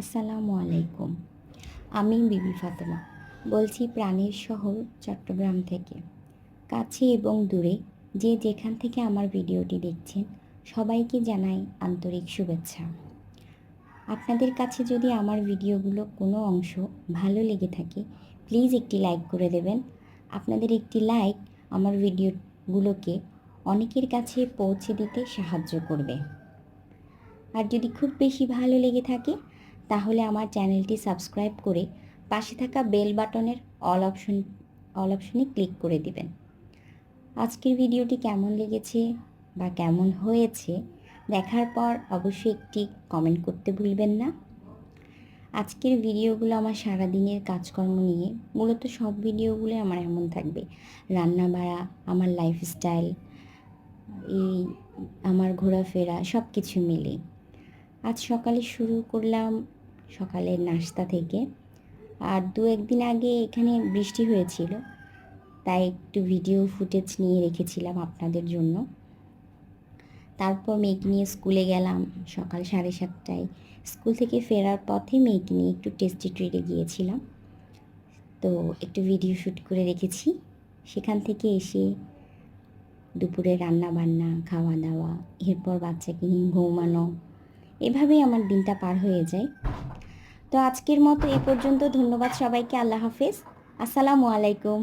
আসসালামু আলাইকুম। আমি বিবি ফাতেমা বলছি প্রাণের শহর চট্টগ্রাম থেকে। কাছে এবং দূরে যে যেখান থেকে আমার ভিডিওটি দেখছেন সবাইকে জানাই আন্তরিক শুভেচ্ছা। আপনাদের কাছে যদি আমার ভিডিওগুলো কোনো অংশ ভালো লেগে থাকে প্লিজ একটি লাইক করে দেবেন। আপনাদের একটি লাইক আমার ভিডিওগুলোকে অনেকের কাছে পৌঁছে দিতে সাহায্য করবে। আর যদি খুব বেশি ভালো লেগে থাকে তাহলে আমার চ্যানেলটি সাবস্ক্রাইব করে পাশে থাকা বেল বাটনের অল অপশনে ক্লিক করে দিবেন। আজকের ভিডিওটি কেমন লেগেছে বা কেমন হয়েছে দেখার পর অবশ্যই একটি কমেন্ট করতে ভুলবেন না। আজকের ভিডিওগুলো আমার সারাদিনের কাজকর্ম নিয়ে, মূলত সব ভিডিওগুলো আমার এমন থাকবে, রান্না বাড়া, আমার লাইফস্টাইল, এই আমার ঘোরাফেরা সব কিছু মিলে। আজ সকালে শুরু করলাম সকালের নাস্তা থেকে। আর দু একদিন আগে এখানে বৃষ্টি হয়েছিল, তাই একটু ভিডিও ফুটেজ নিয়ে রেখেছিলাম আপনাদের জন্য। তারপর মেয়েকে নিয়ে স্কুলে গেলাম সকাল 7:30টায়। স্কুল থেকে ফেরার পথে মেয়েকে নিয়ে একটু টেস্টি ট্রিটে গিয়েছিলাম, তো একটু ভিডিও শ্যুট করে রেখেছি। সেখান থেকে এসে দুপুরে রান্না বান্না, খাওয়া দাওয়া, এরপর বাচ্চাকে নিয়ে ঘুমানো, এভাবেই আমার দিনটা পার হয়ে যায়। তো আজকের মতো এ পর্যন্ত। ধন্যবাদ সবাইকে। আল্লাহ হাফেজ। আসসালামু আলাইকুম।